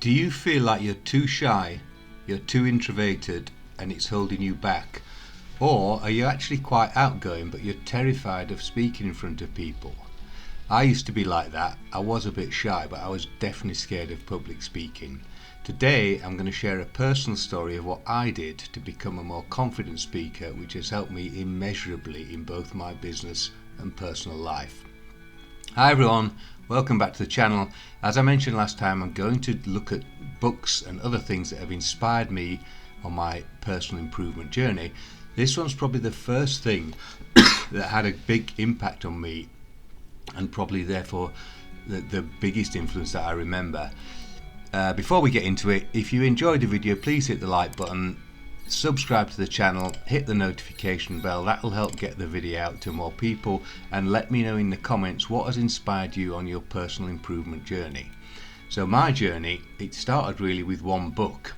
Do you feel like you're too shy, you're too introverted, and it's holding you back? Or are you actually quite outgoing but you're terrified of speaking in front of people? I used to be like that. I was a bit shy, but I was definitely scared of public speaking. Today I'm going to share a personal story of what I did to become a more confident speaker, which has helped me immeasurably in both my business and personal life. Hi everyone, welcome back to the channel. As I mentioned last time, I'm going to look at books and other things that have inspired me on my personal improvement journey. This one's probably the first thing that had a big impact on me, and probably therefore the biggest influence that I remember. Before we get into it, if you enjoyed the video, please hit the like button, subscribe to the channel, hit the notification bell. That will help get the video out to more people, and let me know in the comments what has inspired you on your personal improvement journey. So my journey, it started really with one book,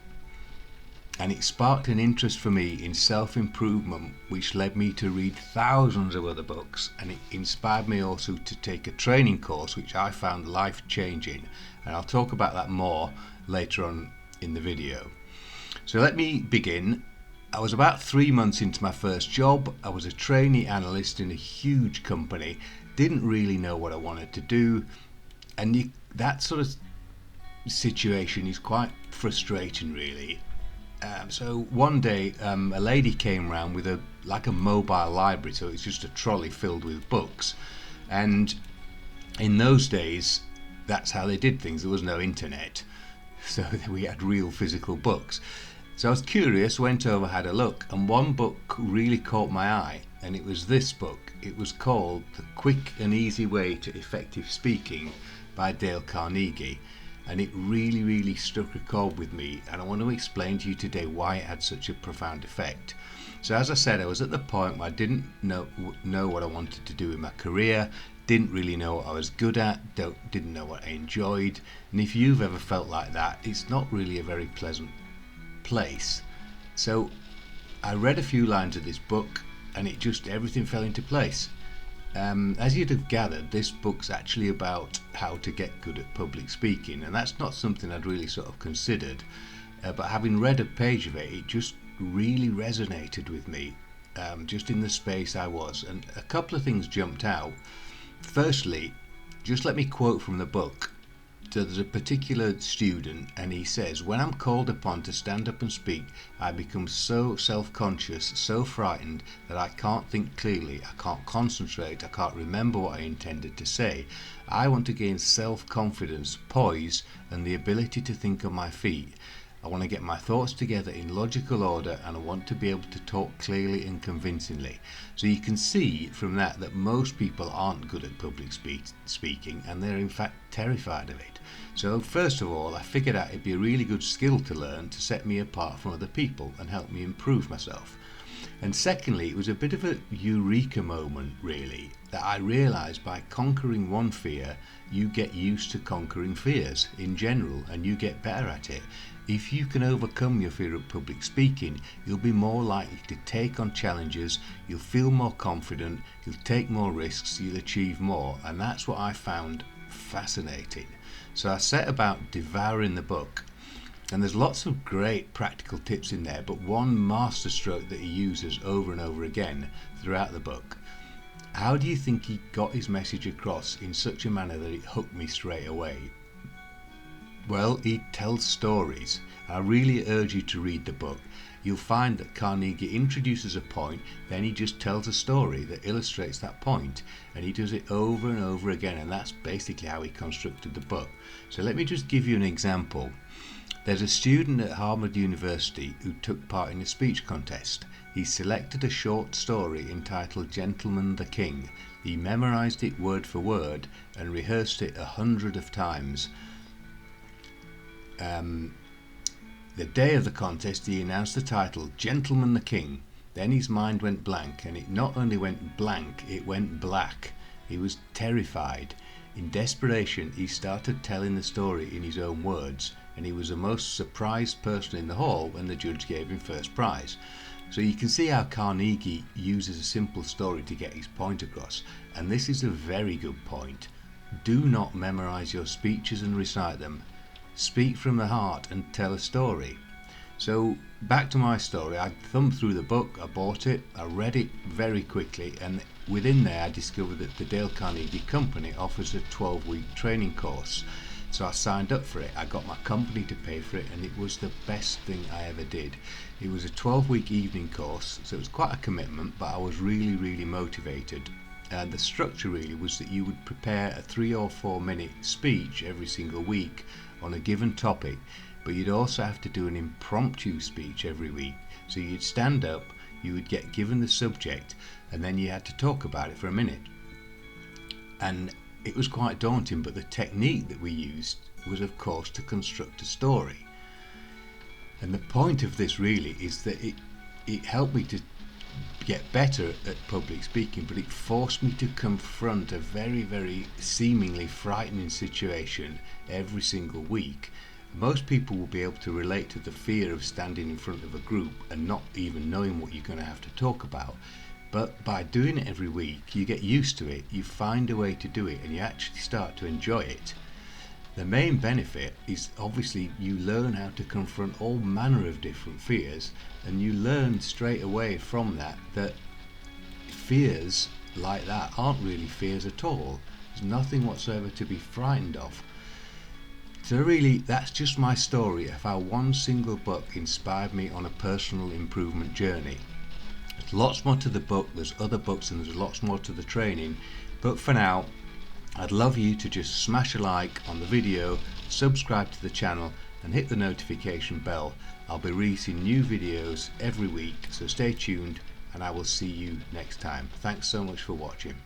and it sparked an interest for me in self-improvement, which led me to read thousands of other books, and it inspired me also to take a training course which I found life-changing, and I'll talk about that more later on in the video. So let me begin. I was about 3 months into my first job. I was a trainee analyst in a huge company, didn't really know what I wanted to do, and that sort of situation is quite frustrating really. So one day a lady came round with a mobile library, so it's just a trolley filled with books, and in those days that's how they did things. There was no internet, so we had real physical books. So I was curious, went over, had a look, and one book really caught my eye, and it was this book. It was called The Quick and Easy Way to Effective Speaking by Dale Carnegie, and it really struck a chord with me, and I want to explain to you today why it had such a profound effect. So as I said, I was at the point where I didn't know what I wanted to do in my career, didn't really know what I was good at, didn't know what I enjoyed, and if you've ever felt like that, it's not really a very pleasant place. So I read a few lines of this book, and everything fell into place. As you'd have gathered, this book's actually about how to get good at public speaking, and that's not something I'd really sort of considered, but having read a page of it, it just really resonated with me, just in the space I was, and a couple of things jumped out. Firstly, just let me quote from the book. So there's a particular student, and he says, "When I'm called upon to stand up and speak, I become so self-conscious, so frightened that I can't think clearly, I can't concentrate, I can't remember what I intended to say. I want to gain self-confidence, poise, and the ability to think on my feet. I want to get my thoughts together in logical order, and I want to be able to talk clearly and convincingly." So you can see from that most people aren't good at public speaking, and they're in fact terrified of it. So first of all, I figured out it'd be a really good skill to learn to set me apart from other people and help me improve myself. And secondly, it was a bit of a eureka moment really, that I realised by conquering one fear, you get used to conquering fears in general, and you get better at it. If you can overcome your fear of public speaking, you'll be more likely to take on challenges, you'll feel more confident, you'll take more risks, you'll achieve more, and that's what I found fascinating. So I set about devouring the book, and there's lots of great practical tips in there, but one masterstroke that he uses over and over again throughout the book. How do you think he got his message across in such a manner that it hooked me straight away? Well, he tells stories. I really urge you to read the book. You'll find that Carnegie introduces a point, then he just tells a story that illustrates that point, and he does it over and over again, and that's basically how he constructed the book. So let me just give you an example. There's a student at Harvard University who took part in a speech contest. He selected a short story entitled Gentleman the King. He memorized it word for word and rehearsed it 100 times. The day of the contest, he announced the title, Gentleman the King. Then his mind went blank, and it not only went blank, it went black. He was terrified. In desperation, he started telling the story in his own words, and he was the most surprised person in the hall when the judge gave him first prize. So you can see how Carnegie uses a simple story to get his point across, and this is a very good point. Do not memorize your speeches and recite them. speak from the heart and tell a story. So back to my story, I thumbed through the book, I bought it, I read it very quickly, and within there I discovered that the Dale Carnegie Company offers a 12-week training course. So I signed up for it. I got my company to pay for it, and it was the best thing I ever did. It was a 12-week evening course, so it was quite a commitment, but I was really motivated. And the structure really was that you would prepare a 3 or 4 minute speech every single week on a given topic, but you'd also have to do an impromptu speech every week. So you'd stand up, you would get given the subject, and then you had to talk about it for a minute. And it was quite daunting, but the technique that we used was, of course, to construct a story. And the point of this really is that it helped me to get better at public speaking, but it forced me to confront a very seemingly frightening situation every single week. Most people will be able to relate to the fear of standing in front of a group and not even knowing what you're going to have to talk about. But by doing it every week, you get used to it, you find a way to do it, and you actually start to enjoy it. The main benefit is obviously you learn how to confront all manner of different fears, and you learn straight away from that fears like that aren't really fears at all. There's nothing whatsoever to be frightened of. So really, that's just my story of how one single book inspired me on a personal improvement journey. There's lots more to the book, there's other books, and there's lots more to the training, but for now I'd love you to just smash a like on the video, subscribe to the channel and hit the notification bell. I'll be releasing new videos every week, so stay tuned and I will see you next time. Thanks so much for watching.